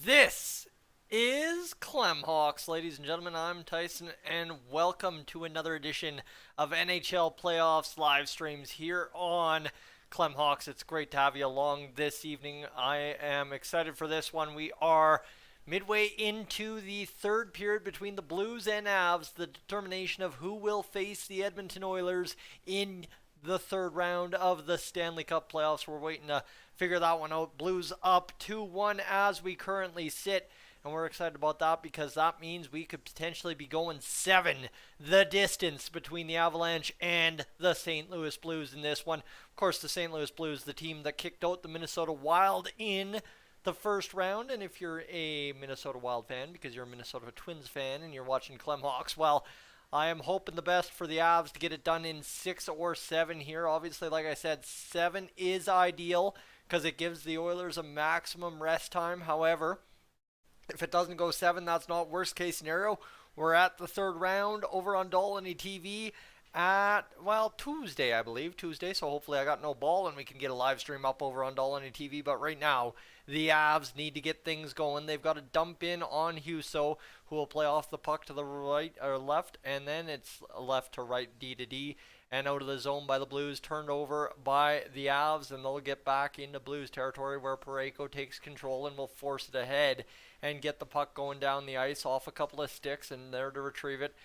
This is Clemhawks, ladies and gentlemen. I'm Tyson, and welcome to another edition of NHL Playoffs live streams here on Clemhawks. It's great to have you along this evening. I am excited for this one. We are midway into the third period between the Blues and Avs, the determination of who will face the Edmonton Oilers in the third round of the Stanley Cup playoffs. We're waiting to figure that one out. Blues up 2-1 as we currently sit, and we're excited about that because that means we could potentially be going 7 the distance between the Avalanche and the St. Louis Blues in this one. Of course, the St. Louis Blues, the team that kicked out the Minnesota Wild in the first round. And if you're a Minnesota Wild fan because you're a Minnesota Twins fan and you're watching Clemhawks, well, I am hoping the best for the Avs to get it done in 6 or 7 here. Obviously, like I said, 7 is ideal because it gives the Oilers a maximum rest time. However, if it doesn't go 7, that's not worst case scenario. We're at the third round over on Dolany TV at, well, Tuesday, I believe. Tuesday, so hopefully I got no ball and we can get a live stream up over on Dolany TV. But right now, the Avs need to get things going. They've got to dump in on Husso, who will play off the puck to the right or left, and then it's left to right, D to D, and out of the zone by the Blues, turned over by the Avs, and they'll get back into Blues territory where Parayko takes control and will force it ahead and get the puck going down the ice off a couple of sticks, and there to retrieve it.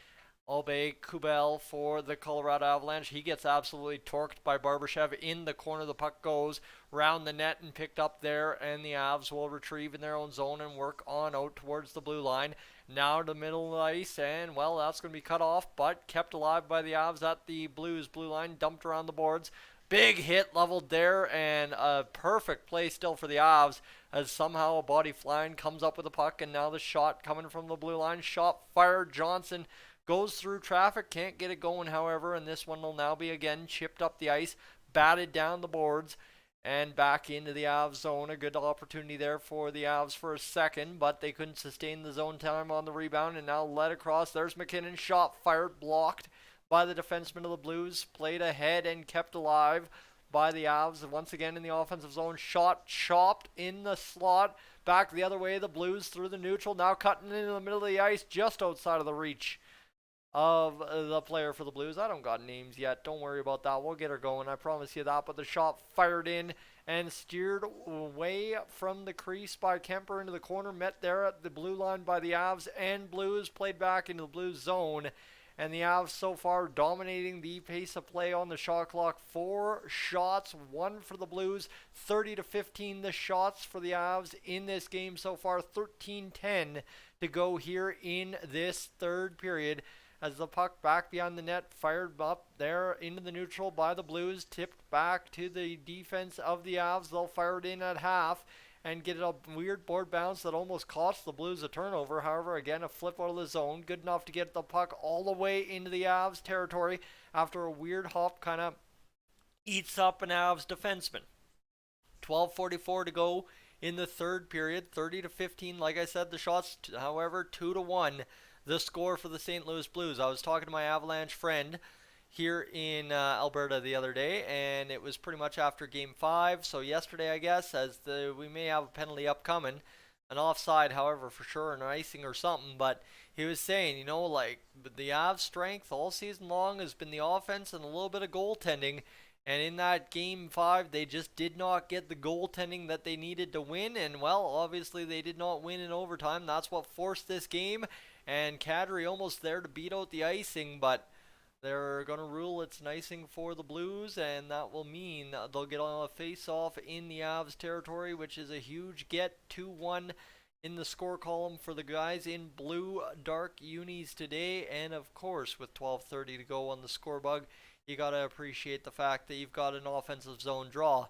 Aube-Kubel for the Colorado Avalanche. He gets absolutely torqued by Barbashev. In the corner, the puck goes round the net and picked up there, and the Avs will retrieve in their own zone and work on out towards the blue line. Now to the middle of the ice, and, well, that's going to be cut off, but kept alive by the Avs at the Blues blue line, dumped around the boards. Big hit leveled there, and a perfect play still for the Avs as somehow a body flying comes up with the puck, and now the shot coming from the blue line. Shot fired. Johnson goes through traffic, can't get it going, however, and this one will now be again chipped up the ice, batted down the boards, and back into the Avs zone. A good opportunity there for the Avs for a second, but they couldn't sustain the zone time on the rebound, and now led across. There's McKinnon. Shot fired, blocked by the defenseman of the Blues, played ahead and kept alive by the Avs. Once again in the offensive zone, shot chopped in the slot. Back the other way, the Blues through the neutral, now cutting into the middle of the ice, just outside of the reach of the player for the Blues. I don't got names yet. Don't worry about that. We'll get her going. I promise you that. But the shot fired in and steered away from the crease by Kemper into the corner. Met there at the blue line by the Avs and Blues. Played back into the Blues zone. And the Avs so far dominating the pace of play on the shot clock. 4 shots, 1 for the Blues. 30-15 the shots for the Avs in this game so far. 13-10 to go here in this third period, as the puck back behind the net, fired up there into the neutral by the Blues, tipped back to the defense of the Avs. They'll fire it in at half and get a weird board bounce that almost cost the Blues a turnover. However, again, a flip out of the zone, good enough to get the puck all the way into the Avs territory after a weird hop kind of eats up an Avs defenseman. 12:44 to go in the third period, 30-15. Like I said, the shots, however, 2-1. The score for the St. Louis Blues. I was talking to my Avalanche friend here in Alberta the other day, and it was pretty much after Game 5, so yesterday, I guess, as we may have a penalty upcoming, an offside, however, for sure, an icing or something, but he was saying, like, the Avs' strength all season long has been the offense and a little bit of goaltending, and in that Game 5, they just did not get the goaltending that they needed to win, and, well, obviously they did not win in overtime. That's what forced this game, and Kadri almost there to beat out the icing, but they're going to rule it's an icing for the Blues, and that will mean they'll get on a face-off in the Avs territory, which is a huge get. 2-1 in the score column for the guys in blue dark unis today, and of course with 12:30 to go on the score bug, you got to appreciate the fact that you've got an offensive zone draw.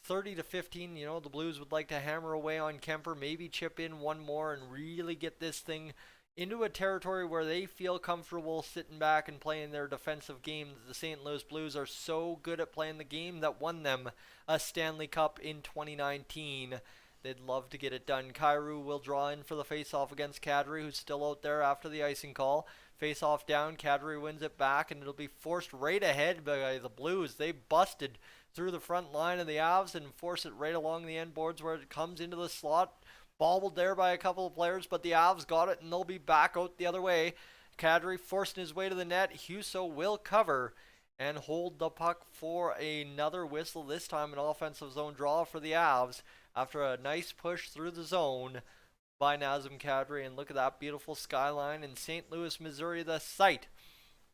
30-15, the Blues would like to hammer away on Kemper, maybe chip in one more and really get this thing into a territory where they feel comfortable sitting back and playing their defensive game. The St. Louis Blues are so good at playing the game that won them a Stanley Cup in 2019. They'd love to get it done. Kyrou will draw in for the face-off against Kadri, who's still out there after the icing call. Face-off down, Kadri wins it back, and it'll be forced right ahead by the Blues. They busted through the front line of the Avs and force it right along the end boards where it comes into the slot. bobbled there by a couple of players, but the Avs got it, and they'll be back out the other way. Kadri forcing his way to the net. Husso will cover and hold the puck for another whistle, this time an offensive zone draw for the Avs after a nice push through the zone by Nazem Kadri. And look at that beautiful skyline in St. Louis, Missouri, the site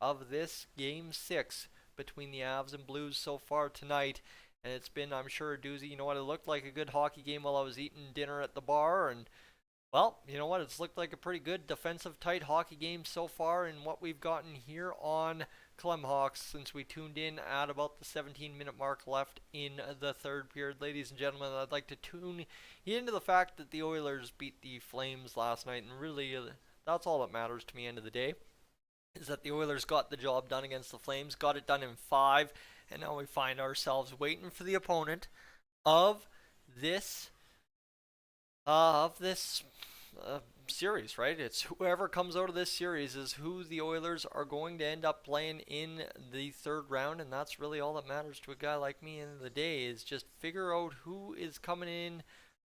of this Game 6 between the Avs and Blues so far tonight. And it's been, I'm sure, a doozy. You know what, it looked like a good hockey game while I was eating dinner at the bar, and well, you know what, it's looked like a pretty good defensive tight hockey game so far in what we've gotten here on Clem Hawks since we tuned in at about the 17-minute mark left in the third period. Ladies and gentlemen, I'd like to tune into the fact that the Oilers beat the Flames last night, and really that's all that matters to me end of the day, is that the Oilers got the job done against the Flames, got it done in 5, and now we find ourselves waiting for the opponent of this series, right? It's whoever comes out of this series is who the Oilers are going to end up playing in the third round, and that's really all that matters to a guy like me in the day, is just figure out who is coming in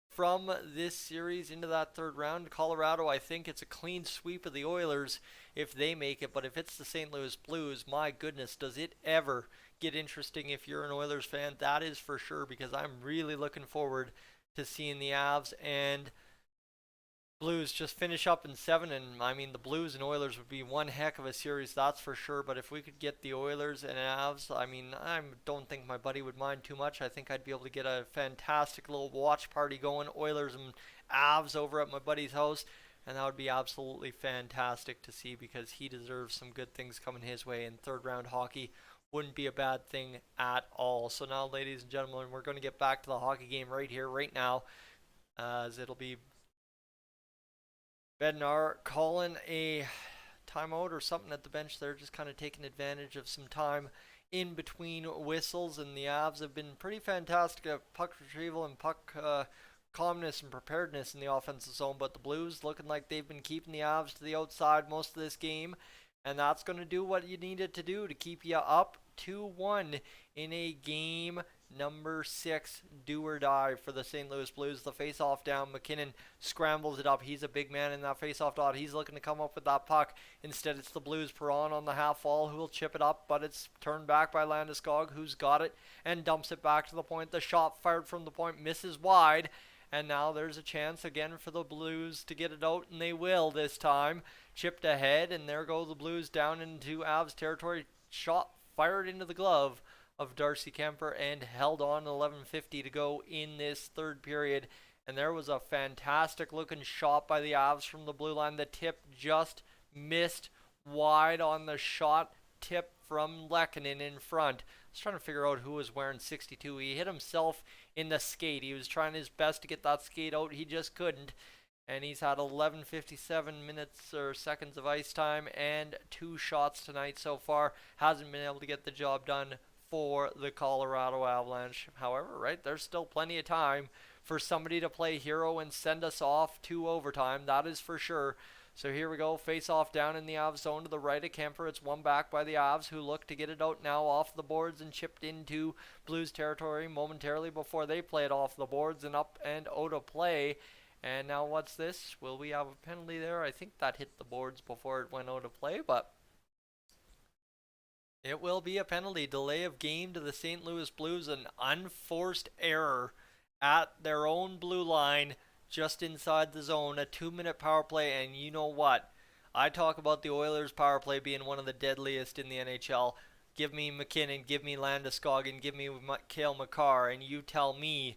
from this series into that third round. Colorado, I think it's a clean sweep of the Oilers if they make it, but if it's the St. Louis Blues, my goodness, does it ever get interesting if you're an Oilers fan. That is for sure, because I'm really looking forward to seeing the Avs and Blues just finish up in 7, and I mean the Blues and Oilers would be one heck of a series, that's for sure. But if we could get the Oilers and Avs, I mean, I don't think my buddy would mind too much. I think I'd be able to get a fantastic little watch party going, Oilers and Avs over at my buddy's house, and that would be absolutely fantastic to see, because he deserves some good things coming his way, and third round hockey wouldn't be a bad thing at all. So now, ladies and gentlemen, we're going to get back to the hockey game right here, right now, as it'll be Bednar calling a timeout or something at the bench there, just kind of taking advantage of some time in between whistles. And the Avs have been pretty fantastic at puck retrieval and puck calmness and preparedness in the offensive zone, but the Blues looking like they've been keeping the Avs to the outside most of this game, and that's going to do what you need it to do to keep you up 2-1 in a game number 6, do or die for the St. Louis Blues. The face-off down, McKinnon scrambles it up. He's a big man in that face-off dot. He's looking to come up with that puck. Instead, it's the Blues. Perron on the half wall, who will chip it up, but it's turned back by Landeskog, who's got it and dumps it back to the point. The shot fired from the point misses wide, and now there's a chance again for the Blues to get it out, and they will this time. Chipped ahead, and there go the Blues down into Avs territory. Shot fired into the glove of Darcy Kemper and held on 11:50 to go in this third period. And there was a fantastic looking shot by the Avs from the blue line. The tip just missed wide on the shot tip from Lehkonen in front. I was trying to figure out who was wearing 62. He hit himself in the skate. He was trying his best to get that skate out. He just couldn't. And he's had 11:57 minutes or seconds of ice time and 2 shots tonight so far. Hasn't been able to get the job done for the Colorado Avalanche. However, right, there's still plenty of time for somebody to play hero and send us off to overtime. That is for sure. So here we go. Face off down in the Avs zone to the right of Kemper. It's one back by the Avs, who look to get it out now off the boards and chipped into Blues territory momentarily before they play it off the boards and up and out of play. And now what's this? Will we have a penalty there? I think that hit the boards before it went out of play, but it will be a penalty. Delay of game to the St. Louis Blues. An unforced error at their own blue line just inside the zone. A 2-minute power play, and you know what? I talk about the Oilers power play being one of the deadliest in the NHL. Give me McKinnon, give me Landeskog, and give me Cale Makar, and you tell me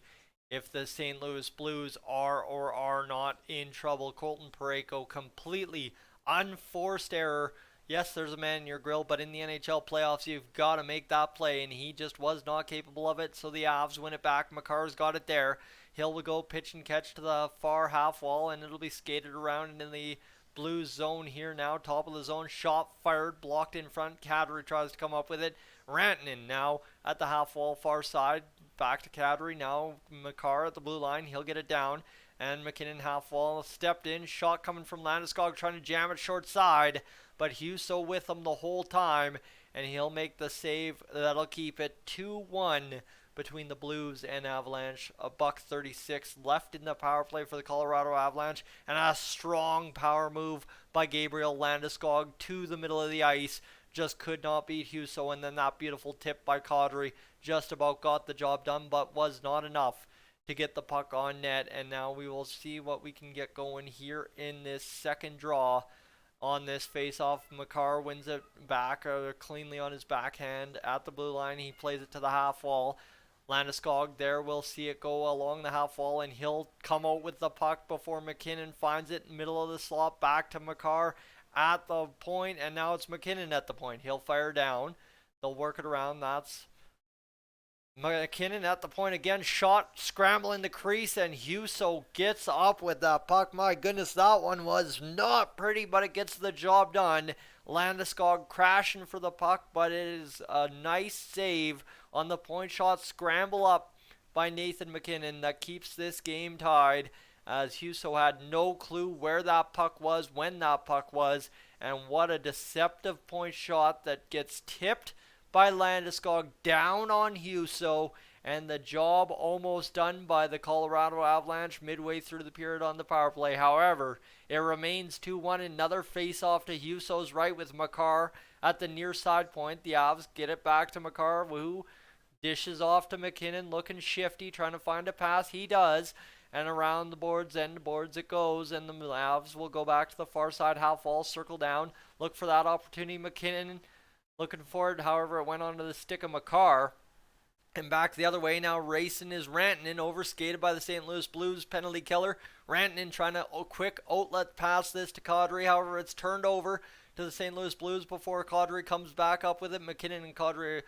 if the St. Louis Blues are or are not in trouble. Colton Parayko, completely unforced error. Yes, there's a man in your grill, but in the NHL playoffs, you've got to make that play, and he just was not capable of it, so the Avs win it back. Makar's got it there. Hill will go pitch and catch to the far half wall, and it'll be skated around in the Blues zone here now. Top of the zone, shot fired, blocked in front. Kadri tries to come up with it. Rantanen now at the half wall, far side. Back to Kadri. Now Makar at the blue line. He'll get it down. And McKinnon half wall stepped in. Shot coming from Landeskog, trying to jam it short side. But Husso with him the whole time. And he'll make the save. That'll keep it 2-1 between the Blues and Avalanche. A $1.36 left in the power play for the Colorado Avalanche, and a strong power move by Gabriel Landeskog to the middle of the ice. Just could not beat Husso, and then that beautiful tip by Kadri just about got the job done, but was not enough to get the puck on net. And now we will see what we can get going here in this second draw on this face-off. Makar wins it back cleanly on his backhand at the blue line. He plays it to the half wall. Landeskog there, we'll see it go along the half wall, and he'll come out with the puck before MacKinnon finds it, middle of the slot, back to Makar at the point, and now it's MacKinnon at the point. He'll fire down. They'll work it around. That's MacKinnon at the point again. Shot, scrambling the crease, and Husso gets up with that puck. My goodness, that one was not pretty, but it gets the job done. Landeskog crashing for the puck, but it is a nice save on the point shot scramble up by Nathan MacKinnon that keeps this game tied, as Husso had no clue where that puck was, when that puck was, and what a deceptive point shot that gets tipped by Landeskog down on Husso, and the job almost done by the Colorado Avalanche midway through the period on the power play. However, it remains 2-1. Another face-off to Husso's right with Makar at the near side point. The Avs get it back to Makar, who dishes off to MacKinnon, looking shifty, trying to find a pass. He does, and around the boards, end boards it goes, and the Avs will go back to the far side half wall, circle down, look for that opportunity. MacKinnon looking for it, however, it went onto the stick of Makar. And back the other way now, racing is Rantanen, overskated by the St. Louis Blues penalty killer. Rantanen trying to quick outlet pass this to Kadri, however, it's turned over to the St. Louis Blues before Kadri comes back up with it. MacKinnon and Kadri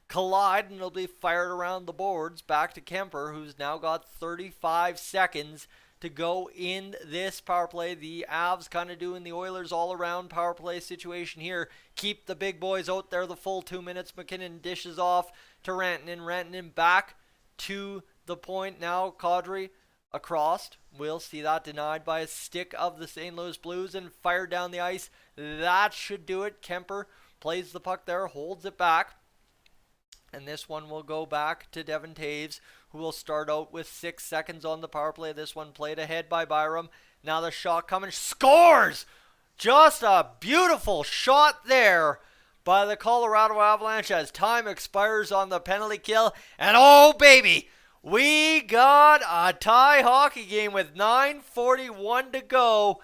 collide, and it'll be fired around the boards back to Kemper, who's now got 35 seconds to go in this power play. The Avs kind of doing the Oilers all-around power play situation here. Keep the big boys out there the full 2 minutes. MacKinnon dishes off to Rantanen. Rantanen back to the point. Now Kadri across. We'll see that denied by a stick of the St. Louis Blues and fired down the ice. That should do it. Kemper plays the puck there, holds it back. And this one will go back to Devon Toews, who will start out with 6 seconds on the power play. This one played ahead by Byram. Now the shot coming. Scores! Just a beautiful shot there by the Colorado Avalanche as time expires on the penalty kill. And oh, baby, we got a tie hockey game with 9:41 to go.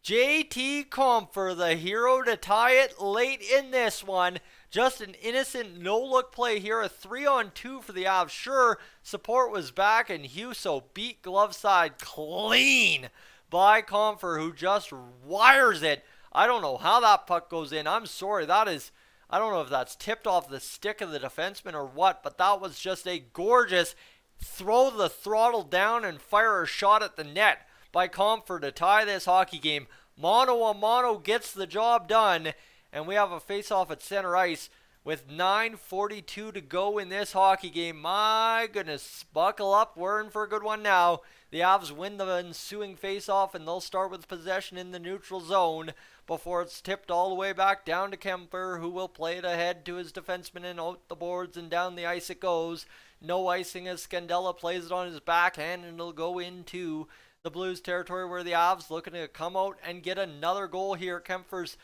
JT Compher, the hero to tie it late in this one. Just an innocent no-look play here. A 3-on-2 for the Avs. Sure, support was back, and Husso beat glove side clean by Compher, who just wires it. I don't know how that puck goes in. I'm sorry. That is, I don't know if that's tipped off the stick of the defenseman or what, but that was just a gorgeous throw the throttle down and fire a shot at the net by Compher to tie this hockey game. Mono a mono gets the job done. And we have a face-off at center ice with 9:42 to go in this hockey game. My goodness, buckle up. We're in for a good one now. The Avs win the ensuing face-off, and they'll start with possession in the neutral zone before it's tipped all the way back down to Kemper, who will play it ahead to his defenseman and out the boards, and down the ice it goes. No icing as Scandella plays it on his backhand, and it'll go into the Blues territory where the Avs looking to come out and get another goal here. Kemper's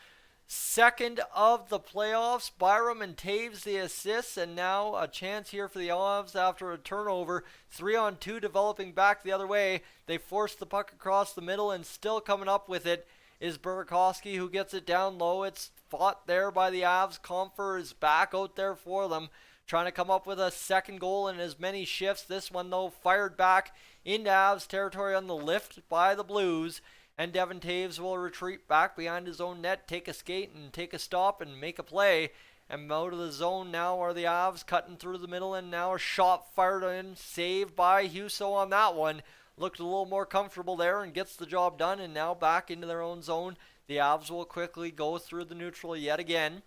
second of the playoffs. Byram and Toews the assists, and now a chance here for the Avs after a turnover. 3-on-2 developing back the other way. They force the puck across the middle, and still coming up with it is Burakovsky, who gets it down low. It's fought there by the Avs. Compher is back out there for them, trying to come up with a second goal in as many shifts. This one, though, fired back into Avs territory on the lift by the Blues. And Devon Toews will retreat back behind his own net, take a skate and take a stop and make a play. And out of the zone now are the Avs cutting through the middle, and now a shot fired in, saved by Husso on that one. Looked a little more comfortable there and gets the job done, and now back into their own zone. The Avs will quickly go through the neutral yet again.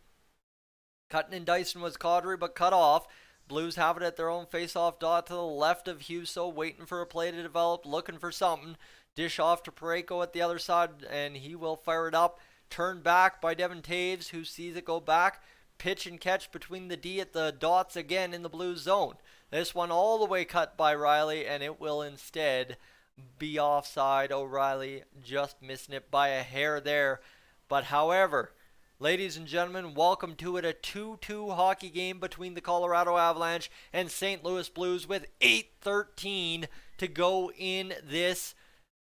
Cutting and dicing was Kadri, but cut off. Blues have it at their own face-off dot to the left of Husso, waiting for a play to develop, looking for something. Dish off to Parayko at the other side, and he will fire it up. Turned back by Devon Toews, who sees it go back. Pitch and catch between the D at the dots again in the Blues zone. This one all the way cut by Riley, and it will instead be offside. O'Reilly just missing it by a hair there. But however, ladies and gentlemen, welcome to it, a 2-2 hockey game between the Colorado Avalanche and St. Louis Blues with 8:13 to go in this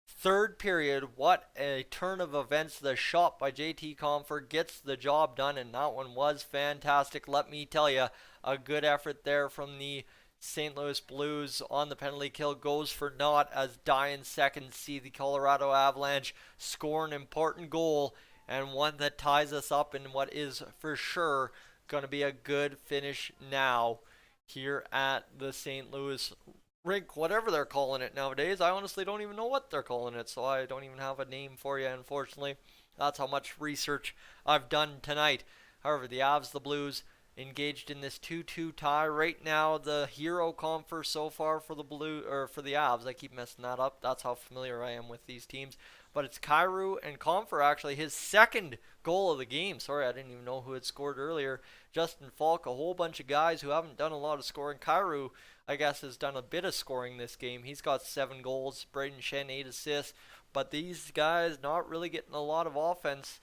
third period. What a turn of events. The shot by JT Compher gets the job done, and that one was fantastic. Let me tell you, a good effort there from the St. Louis Blues on the penalty kill goes for naught as dying seconds see the Colorado Avalanche score an important goal, and one that ties us up in what is for sure going to be a good finish now here at the St. Louis rink, whatever they're calling it nowadays. I honestly don't even know what they're calling it, so I don't even have a name for you, unfortunately. That's how much research I've done tonight. However, the Avs, the Blues, engaged in this 2-2 tie. Right now, the hero Compher so far for the Avs. I keep messing that up. That's how familiar I am with these teams. But it's Kyrou and Compher, actually, his second goal of the game. Sorry, I didn't even know who had scored earlier. Justin Falk, a whole bunch of guys who haven't done a lot of scoring. Kyrou, I guess, has done a bit of scoring this game. He's got 7 goals. Brayden Schenn, 8 assists. But these guys not really getting a lot of offense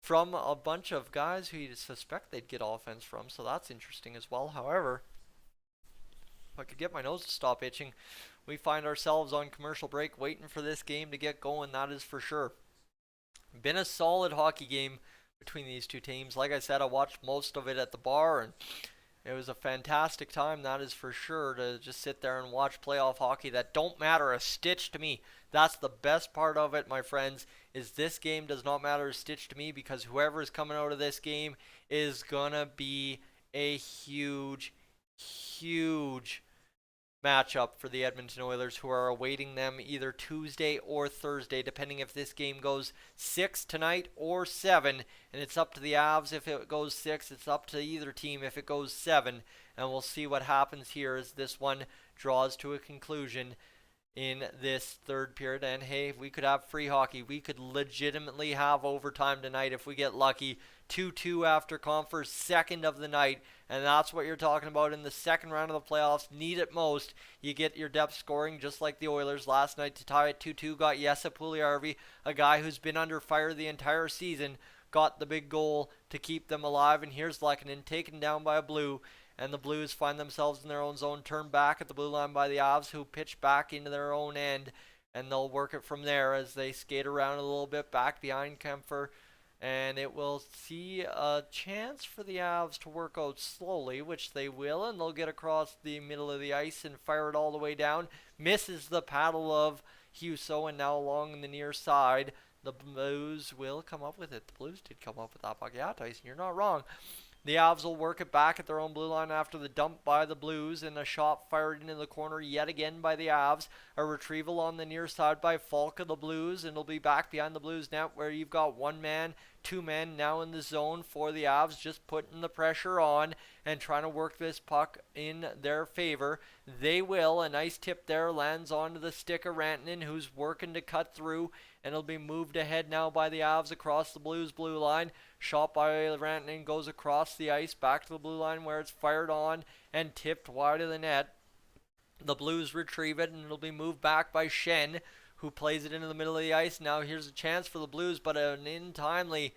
from a bunch of guys who you suspect they'd get offense from, so that's interesting as well. However, if I could get my nose to stop itching, we find ourselves on commercial break waiting for this game to get going, that is for sure. Been a solid hockey game between these two teams. Like I said, I watched most of it at the bar, and it was a fantastic time, that is for sure, to just sit there and watch playoff hockey that don't matter a stitch to me. That's the best part of it, my friends, is this game does not matter a stitch to me, because whoever is coming out of this game is going to be a huge, huge matchup for the Edmonton Oilers, who are awaiting them either Tuesday or Thursday, depending if this game goes 6 tonight or 7. And it's up to the Avs if it goes 6. It's up to either team if it goes 7. And we'll see what happens here as this one draws to a conclusion in this third period. And hey, we could have free hockey. We could legitimately have overtime tonight if we get lucky. 2-2 after Compher's second of the night, and that's what you're talking about in the second round of the playoffs. Need it most. You get your depth scoring, just like the Oilers last night to tie it 2-2. Got Jesse Puljujärvi, a guy who's been under fire the entire season, got the big goal to keep them alive. And here's Lehkonen taken down by a Blue, and the Blues find themselves in their own zone, turned back at the blue line by the Avs, who pitch back into their own end, and they'll work it from there as they skate around a little bit back behind Compher. And it will see a chance for the Avs to work out slowly, which they will, and they'll get across the middle of the ice and fire it all the way down. Misses the paddle of Husso, and now along the near side, the Blues will come up with it. The Blues did come up with that puck. Yeah, Tyson, you're not wrong. The Avs will work it back at their own blue line after the dump by the Blues, and a shot fired into the corner yet again by the Avs. A retrieval on the near side by Falk of the Blues, and it'll be back behind the Blues net where you've got 1 man, 2 men now in the zone for the Avs, just putting the pressure on and trying to work this puck in their favor. They will. A nice tip there lands onto the stick of Rantanen, who's working to cut through, and it'll be moved ahead now by the Avs across the Blues blue line. Shot by Rantanen goes across the ice back to the blue line where it's fired on and tipped wide of the net. The Blues retrieve it, and it'll be moved back by Schenn, who plays it into the middle of the ice. Now here's a chance for the Blues, but an untimely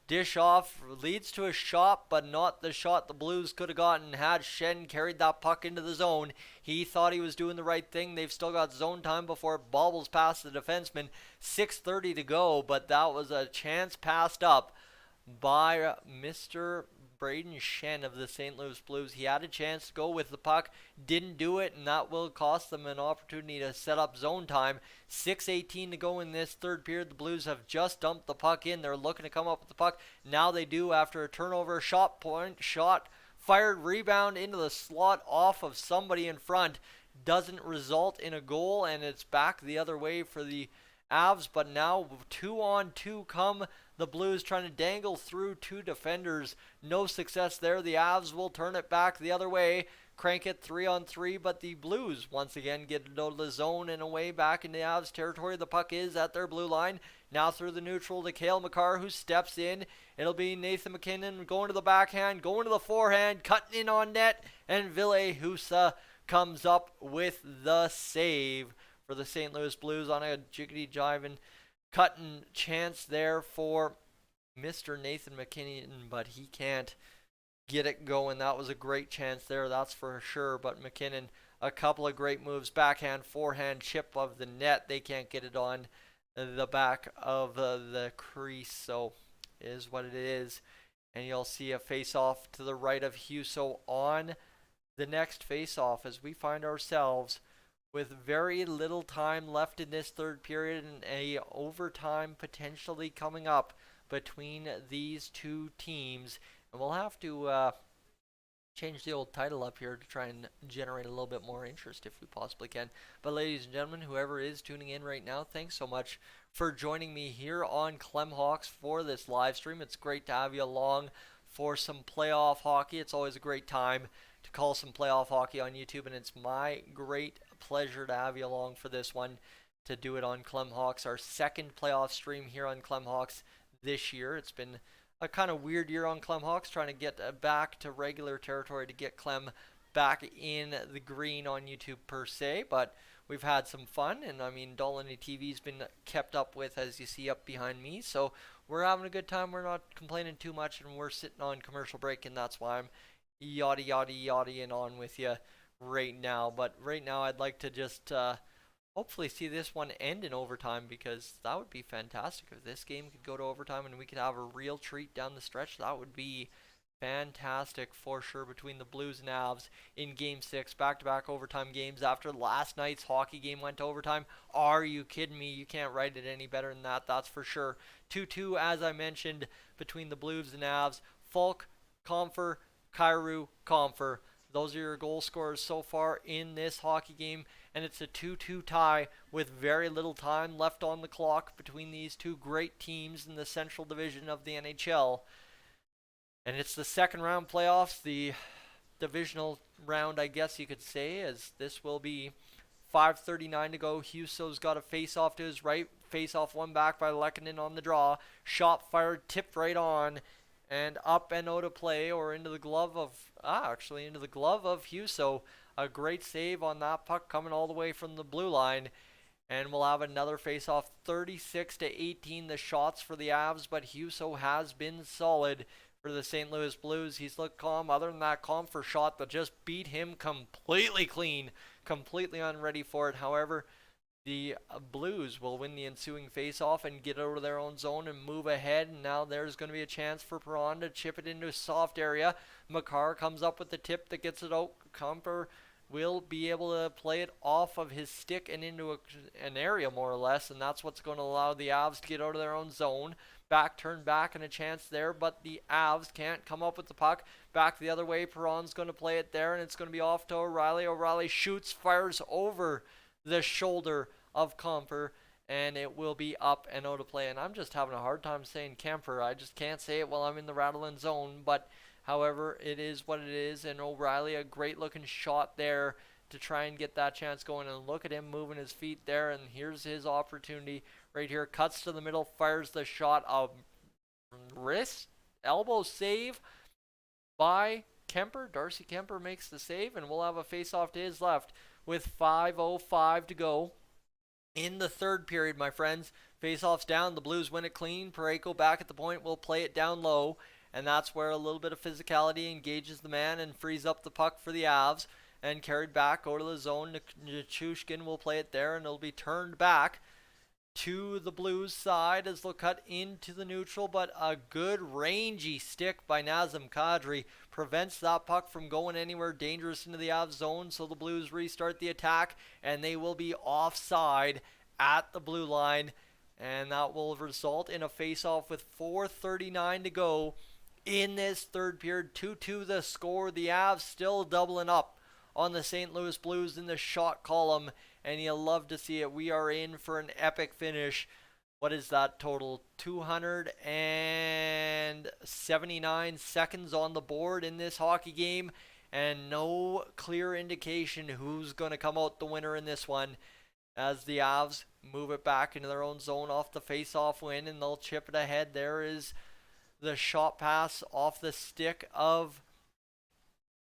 dish off leads to a shot, but not the shot the Blues could have gotten had Schenn carried that puck into the zone. He thought he was doing the right thing. They've still got zone time before it bobbles past the defenseman. 6:30 to go, but that was a chance passed up by Mr. Brayden Schenn of the St. Louis Blues. He had a chance to go with the puck, didn't do it, and that will cost them an opportunity to set up zone time. 6:18 to go in this third period. The Blues have just dumped the puck in. They're looking to come up with the puck. Now they do after a turnover. Shot fired, rebound into the slot off of somebody in front. Doesn't result in a goal, and it's back the other way for the Avs, but now 2-on-2 come the Blues trying to dangle through 2 defenders. No success there. The Avs will turn it back the other way, crank it 3-on-3, but the Blues once again get out of the zone and away back into Avs territory. The puck is at their blue line. Now through the neutral to Cale Makar, who steps in. It'll be Nathan MacKinnon going to the backhand, going to the forehand, cutting in on net, and Ville Husso comes up with the save for the St. Louis Blues on a jiggity jiving cutting chance there for Mr. Nathan MacKinnon, but he can't get it going. That was a great chance there, that's for sure. But MacKinnon, a couple of great moves, backhand, forehand, chip of the net. They can't get it on the back of the crease, so it is what it is. And you'll see a face-off to the right of Huso on the next face-off as we find ourselves with very little time left in this third period and a overtime potentially coming up between these two teams. And we'll have to change the old title up here to try and generate a little bit more interest if we possibly can. But ladies and gentlemen, whoever is tuning in right now, thanks so much for joining me here on Clemhawks for this live stream. It's great to have you along for some playoff hockey. It's always a great time to call some playoff hockey on YouTube, and it's my great pleasure to have you along for this one, to do it on Clemhawks, our second playoff stream here on Clemhawks this year. It's been a kind of weird year on Clemhawks, trying to get back to regular territory to get Clem back in the green on YouTube per se, but we've had some fun, and I mean, Dolany TV's been kept up with, as you see up behind me, so we're having a good time. We're not complaining too much, and we're sitting on commercial break, and that's why I'm yada on with you right now. But right now I'd like to just hopefully see this one end in overtime, because that would be fantastic. If this game could go to overtime and we could have a real treat down the stretch, that would be fantastic for sure between the Blues and Avs in Game 6. Back-to-back overtime games after last night's hockey game went to overtime. Are you kidding me? You can't write it any better than that, that's for sure. 2-2, as I mentioned, between the Blues and Avs. Falk, Compher, Kyrou, Compher. Those are your goal scorers so far in this hockey game, and it's a 2-2 tie with very little time left on the clock between these two great teams in the Central Division of the NHL. And it's the second round playoffs, the divisional round, I guess you could say, as this will be 5:39 to go. Huso's got a face-off to his right. Face-off won back by Lehkonen on the draw. Shot fired, tipped right on, and up and out of play, or into the glove of, into the glove of Huso. A great save on that puck coming all the way from the blue line. And we'll have another face-off, 36-18 the shots for the Avs, but Huso has been solid for the St. Louis Blues. He's looked calm, other than that Compher shot that just beat him completely clean, completely unready for it. However, the Blues will win the ensuing face-off and get out of their own zone and move ahead. And now there's going to be a chance for Perron to chip it into a soft area. Makar comes up with the tip that gets it out. Compher will be able to play it off of his stick and into an area more or less, and that's what's going to allow the Avs to get out of their own zone. Turn back and a chance there, but the Avs can't come up with the puck. Back the other way, Perron's going to play it there, and it's going to be off to O'Reilly. O'Reilly shoots, fires over the shoulder of Compher, and it will be up and out of play. And I'm just having a hard time saying Compher. I just can't say it while I'm in the rattling zone, but however, it is what it is. And O'Reilly, a great looking shot there to try and get that chance going. And look at him moving his feet there, and here's his opportunity right here. Cuts to the middle, fires the shot. A wrist, elbow save by Kuemper. Darcy Kuemper makes the save, and we'll have a face-off to his left with 5:05 to go in the third period, my friends. Face-off's down. The Blues win it clean. Parayko back at the point will play it down low, and that's where a little bit of physicality engages the man and frees up the puck for the Avs. And carried back, go to the zone. Nichushkin will play it there, and it'll be turned back to the Blues side as they'll cut into the neutral, but a good rangy stick by Nazem Kadri prevents that puck from going anywhere dangerous into the Avs zone, so the Blues restart the attack, and they will be offside at the blue line, and that will result in a face-off with 4:39 to go in this third period. 2-2 the score. The Avs still doubling up on the St. Louis Blues in the shot column, and you'll love to see it. We are in for an epic finish. What is that total? 279 seconds on the board in this hockey game, and no clear indication who's going to come out the winner in this one, as the Avs move it back into their own zone off the face-off win, and they'll chip it ahead. There is the shot pass off the stick of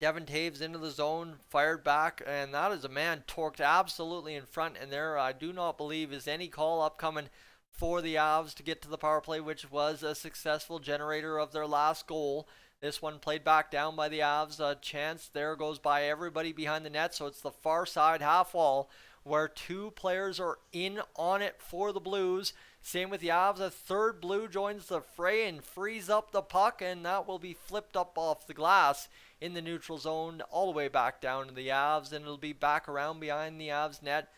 Devin Taves into the zone, fired back, and that is a man torqued absolutely in front. And there, I do not believe is any call upcoming for the Avs to get to the power play, which was a successful generator of their last goal. This one played back down by the Avs. A chance there goes by everybody behind the net, so it's the far side half wall where two players are in on it for the Blues. Same with the Avs. A third Blue joins the fray and frees up the puck, and that will be flipped up off the glass in the neutral zone all the way back down to the Avs, and it'll be back around behind the Avs net.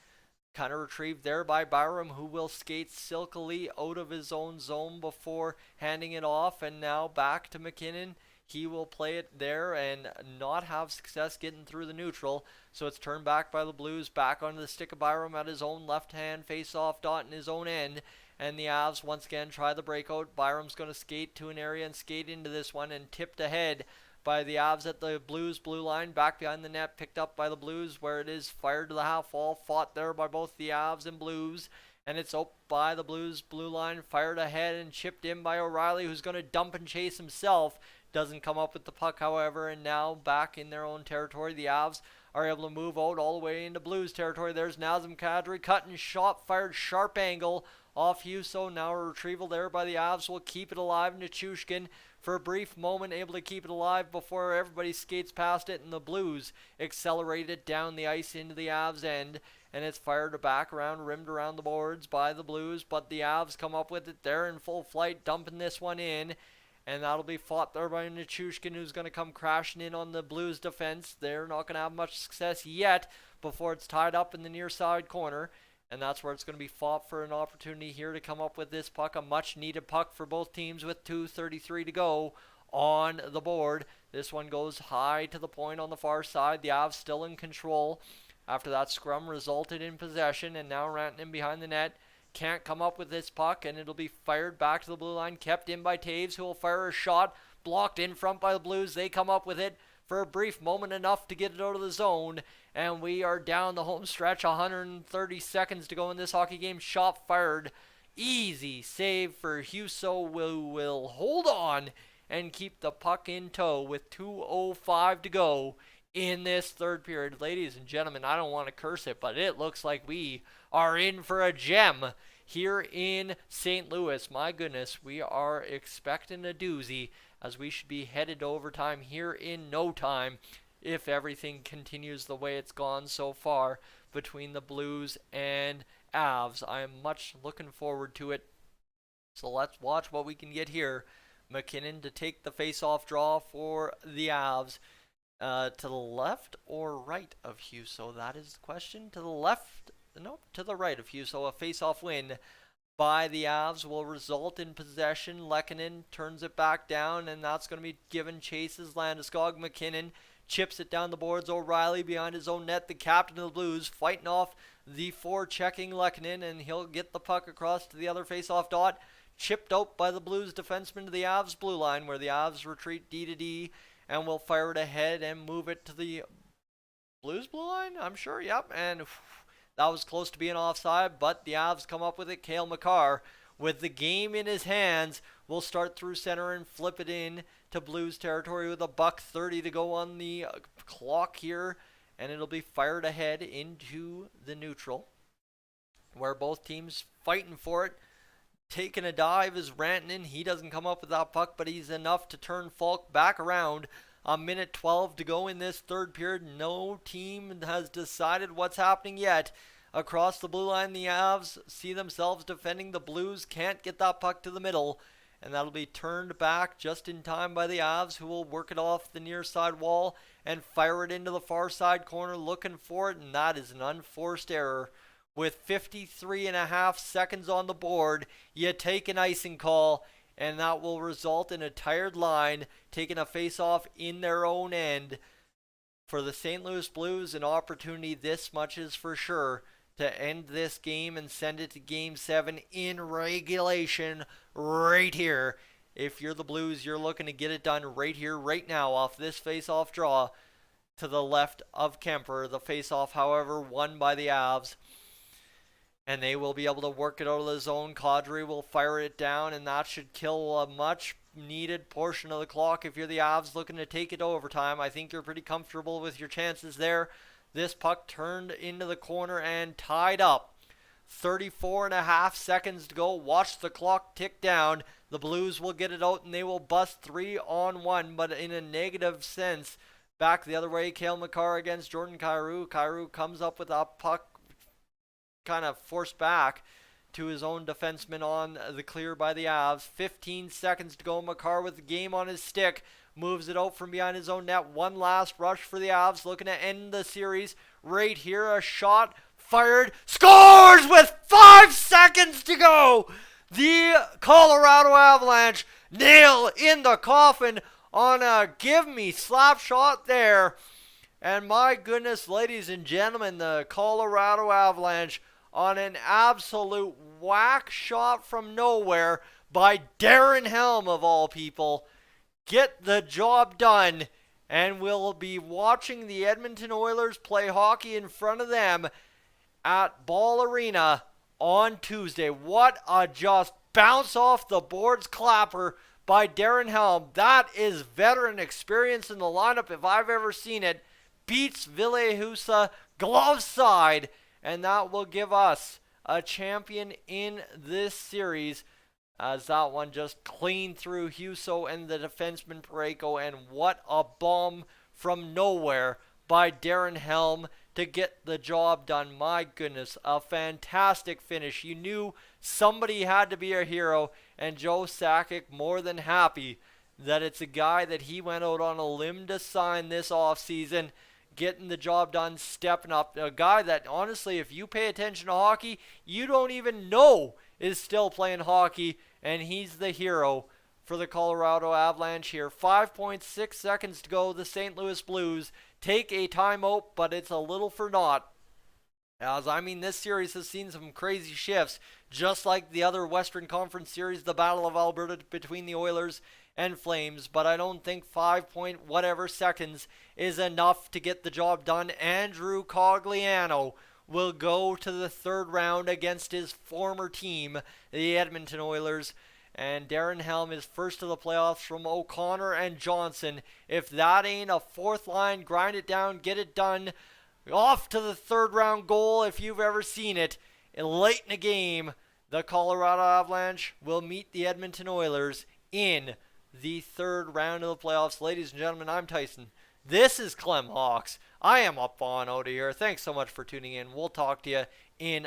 Kind of retrieved there by Byram, who will skate silkily out of his own zone before handing it off, and now back to MacKinnon. He will play it there and not have success getting through the neutral. So it's turned back by the Blues, back onto the stick of Byram at his own left-hand face-off dot in his own end. And the Avs once again try the breakout. Byram's going to skate to an area and skate into this one and tipped ahead by the Avs at the Blues blue line, back behind the net, picked up by the Blues where it is fired to the half wall, fought there by both the Avs and Blues, and it's up by the Blues blue line, fired ahead and chipped in by O'Reilly, who's going to dump and chase himself. Doesn't come up with the puck, however, and now back in their own territory, the Avs are able to move out all the way into Blues territory. There's Nazem Kadri, cutting shot, fired sharp angle off Husso. Now a retrieval there by the Avs will keep it alive. Nichushkin for a brief moment able to keep it alive before everybody skates past it, and the Blues accelerate it down the ice into the Avs end, and it's fired back around, rimmed around the boards by the Blues, but the Avs come up with it there in full flight, dumping this one in, and that'll be fought there by Nichushkin, who's going to come crashing in on the Blues defense. They're not going to have much success yet before it's tied up in the near side corner. And that's where it's going to be fought for an opportunity here to come up with this puck. A much-needed puck for both teams with 2:33 to go on the board. This one goes high to the point on the far side. The Avs still in control after that scrum resulted in possession. And now Rantanen behind the net can't come up with this puck. And it'll be fired back to the blue line. Kept in by Taves, who will fire a shot. Blocked in front by the Blues. They come up with it for a brief moment, enough to get it out of the zone, and we are down the home stretch. 130 seconds to go in this hockey game. Shot fired. Easy save for Husso, who will hold on and keep the puck in tow with 2:05 to go in this third period. Ladies and gentlemen, I don't want to curse it, but it looks like we are in for a gem here in St. Louis. My goodness, we are expecting a doozy, as we should be headed to overtime here in no time if everything continues the way it's gone so far between the Blues and Avs. I am much looking forward to it. So let's watch what we can get here. MacKinnon to take the face-off draw for the Avs. To the left or right of Husso? That is the question. To the left? Nope, to the right of Husso. A face-off win by the Avs will result in possession. Lehkonen turns it back down, and that's going to be given chases. Landeskog. MacKinnon chips it down the boards. O'Reilly behind his own net. The captain of the Blues fighting off the forechecking Lehkonen, and he'll get the puck across to the other face-off dot. Chipped out by the Blues defenseman to the Avs blue line, where the Avs retreat D to D and will fire it ahead and move it to the Blues blue line, I'm sure. Yep, and that was close to being offside, but the Avs come up with it. Cale Makar, with the game in his hands, will start through center and flip it in to Blues territory with $1:30 to go on the clock here, and it'll be fired ahead into the neutral, where both teams fighting for it. Taking a dive is Rantanen. He doesn't come up with that puck, but he's enough to turn Falk back around. A minute 12 to go in this third period. No team has decided what's happening yet. Across the blue line, the Avs see themselves defending. The Blues can't get that puck to the middle, and that'll be turned back just in time by the Avs, who will work it off the near side wall and fire it into the far side corner, looking for it, and that is an unforced error. With 53 and a half seconds on the board, you take an icing call, and that will result in a tired line taking a face-off in their own end. For the St. Louis Blues, an opportunity, this much is for sure, to end this game and send it to Game 7 in regulation right here. If you're the Blues, you're looking to get it done right here, right now, off this face-off draw to the left of Kemper. The face-off, however, won by the Avs. and they will be able to work it out of the zone. Kadri will fire it down, and that should kill a much needed portion of the clock. If you're the Avs looking to take it to overtime, I think you're pretty comfortable with your chances there. This puck turned into the corner and tied up. 34.5 seconds to go. Watch the clock tick down. The Blues will get it out and they will bust 3-on-1, but in a negative sense. Back the other way, Cale Makar against Jordan Kyrou. Kyrou comes up with a puck kind of forced back to his own defenseman on the clear by the Avs. 15 seconds to go. Makar with the game on his stick. Moves it out from behind his own net. One last rush for the Avs. Looking to end the series right here. A shot fired. Scores with 5 seconds to go. The Colorado Avalanche nail in the coffin on a give-me slap shot there. And my goodness, ladies and gentlemen, the Colorado Avalanche on an absolute whack shot from nowhere by Darren Helm, of all people, get the job done. And we'll be watching the Edmonton Oilers play hockey in front of them at Ball Arena on Tuesday. What a just bounce off the boards clapper by Darren Helm. That is veteran experience in the lineup if I've ever seen it. Beats Ville Hussa glove side, and that will give us a champion in this series, as that one just cleaned through Husso and the defenseman Parayko. And what a bomb from nowhere by Darren Helm to get the job done. My goodness, a fantastic finish. You knew somebody had to be a hero, and Joe Sakic more than happy that it's a guy that he went out on a limb to sign this offseason, getting the job done, stepping up. A guy that, honestly, if you pay attention to hockey, you don't even know is still playing hockey, and he's the hero for the Colorado Avalanche here. 5.6 seconds to go. The St. Louis Blues take a timeout, but it's a little for naught. As this series has seen some crazy shifts, just like the other Western Conference series, the Battle of Alberta between the Oilers and Flames, but I don't think 5 point whatever seconds is enough to get the job done. Andrew Cogliano will go to the third round against his former team, the Edmonton Oilers, and Darren Helm is first to the playoffs from O'Connor and Johnson. If that ain't a fourth line, grind it down, get it done, off to the third round goal if you've ever seen it. Late in the game, the Colorado Avalanche will meet the Edmonton Oilers in the third round of the playoffs. Ladies and gentlemen, I'm Tyson. This is Clem Hawks. I am up on out of here. Thanks so much for tuning in. We'll talk to you in a